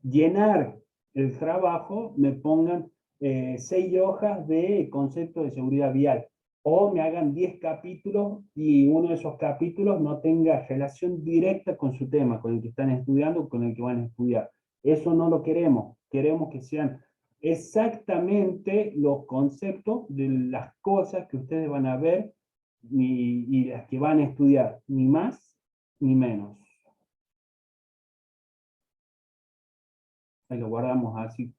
llenar el trabajo me pongan 6 hojas de concepto de seguridad vial, o me hagan 10 capítulos y uno de esos capítulos no tenga relación directa con su tema, con el que están estudiando, con el que van a estudiar. Eso no lo queremos. Queremos que sean exactamente los conceptos de las cosas que ustedes van a ver y las que van a estudiar, ni más ni menos. Ahí lo guardamos así,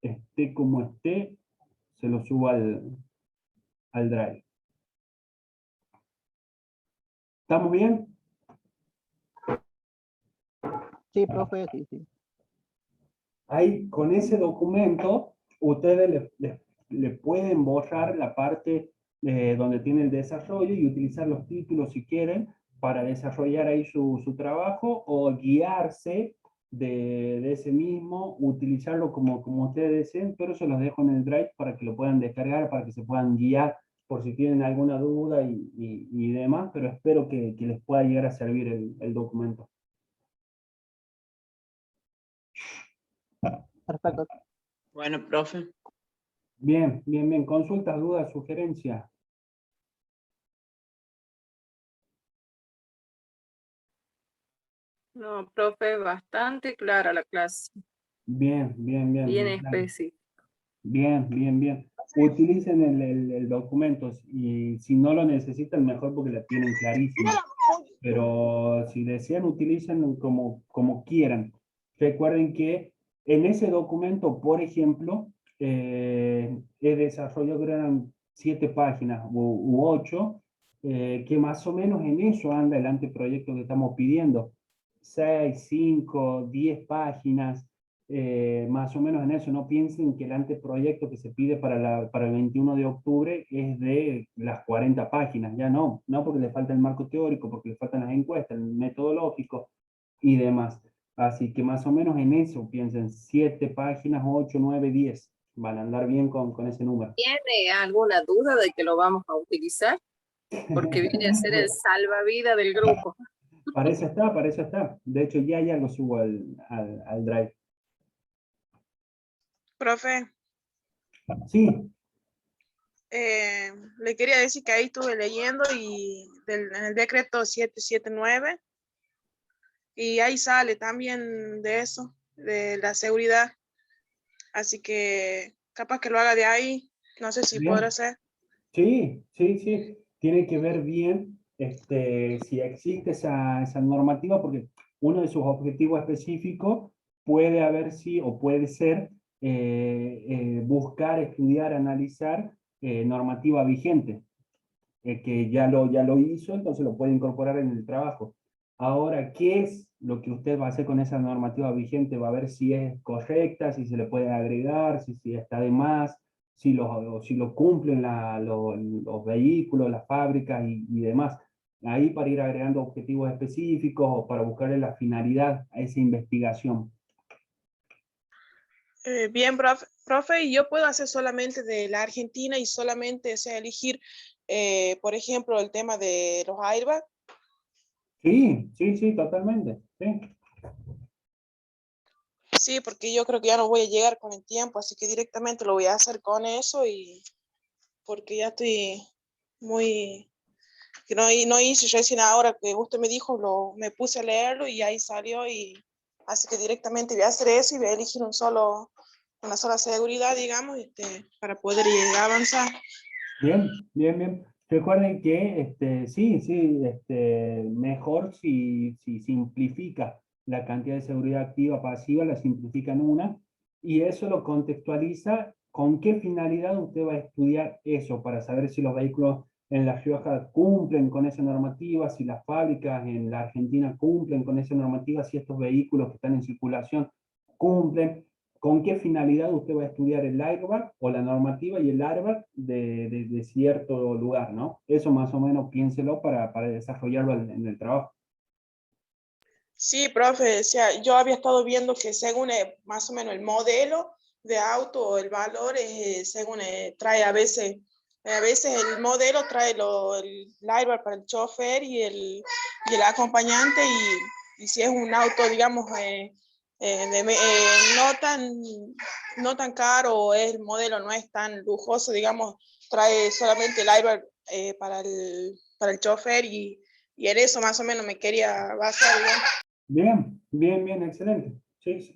esté como esté, se lo subo al Drive. ¿Estamos bien? Sí, profe, sí. Ahí, con ese documento, ustedes le pueden borrar la parte donde tiene el desarrollo y utilizar los títulos si quieren para desarrollar ahí su trabajo, o guiarse de ese mismo, utilizarlo como ustedes deseen, pero se los dejo en el Drive para que lo puedan descargar, para que se puedan guiar por si tienen alguna duda y demás, pero espero que les pueda llegar a servir el documento. Perfecto. Bueno, profe. Bien, bien, bien. Consultas, dudas, sugerencias. No, profe, bastante clara la clase, Bien, bien, bien. bien Bien, claro. específica. Bien, bien, bien. Utilicen el documento y si no lo necesitan, mejor porque la tienen clarísima. Pero si desean, utilicen como quieran. Recuerden que en ese documento, por ejemplo, he desarrollado, creo que eran 7 páginas u 8, que más o menos en eso anda el anteproyecto que estamos pidiendo. 6, 5, 10 páginas, más o menos en eso. No piensen que el anteproyecto que se pide para el 21 de octubre es de las 40 páginas, ya no, porque le falta el marco teórico, porque le faltan las encuestas, el metodológico y demás. Así que más o menos en eso piensen, 7 páginas, 8, 9, 10, van a andar bien con ese número. ¿Tiene alguna duda de que lo vamos a utilizar? Porque viene a ser el salvavidas del grupo. Para eso está, para eso está. De hecho, ya lo subo al Drive. Profe, Sí, le quería decir que ahí estuve leyendo y en el decreto 779 y ahí sale también de eso, de la seguridad. Así que capaz que lo haga de ahí, no sé si podrá bien. ser. Sí, sí, sí. Tiene que ver bien si existe esa normativa, porque uno de sus objetivos específicos puede haber sí o puede ser buscar, estudiar, analizar normativa vigente, que ya lo hizo, entonces lo puede incorporar en el trabajo. Ahora, ¿qué es lo que usted va a hacer con esa normativa vigente? Va a ver si es correcta, si se le puede agregar, si está de más, si lo cumplen los vehículos, las fábricas y demás. Ahí para ir agregando objetivos específicos o para buscarle la finalidad a esa investigación. Bien, profe, y yo puedo hacer solamente de la Argentina y solamente, o sea, elegir, por ejemplo, el tema de los airbags. Sí, sí, sí, totalmente. Sí. Sí, porque yo creo que ya no voy a llegar con el tiempo, así que directamente lo voy a hacer con eso y porque ya estoy muy, que no hice recién ahora que usted me dijo, me puse a leerlo y ahí salió y así que directamente voy a hacer eso y voy a elegir una sola seguridad, digamos, para poder avanzar. Bien, bien, bien. Recuerden que sí, sí, mejor si simplifica la cantidad de seguridad activa, pasiva, la simplifica en una, y eso lo contextualiza con qué finalidad usted va a estudiar eso, para saber si los vehículos en La Rioja cumplen con esa normativa, si las fábricas en la Argentina cumplen con esa normativa, si estos vehículos que están en circulación cumplen. ¿Con qué finalidad usted va a estudiar el airbag o la normativa y el airbag de cierto lugar, ¿no? Eso más o menos piénselo para desarrollarlo en el trabajo. Sí, profe, o sea, yo había estado viendo que según más o menos el modelo de auto o el valor, según trae a veces el modelo trae el driver para el chofer y el acompañante y si es un auto, digamos, no tan caro o el modelo no es tan lujoso, digamos, trae solamente el driver para el chofer y en eso más o menos me quería basar, digamos. Bien, bien, bien, excelente. Sí, sí.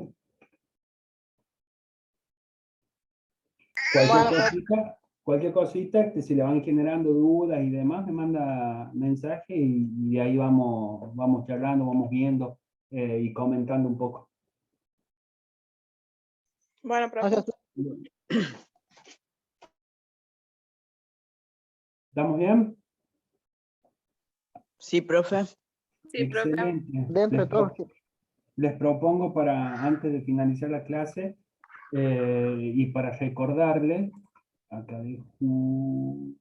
Cualquier Bueno, cualquier cosita, si le van generando dudas y demás, me manda mensaje y ahí vamos charlando, vamos viendo y comentando un poco. bueno, profe. Gracias. ¿Estamos bien? Sí, profe. Sí, profe. Excelente. Dentro de todo, Les propongo antes de finalizar la clase y para recordarles, acá dejo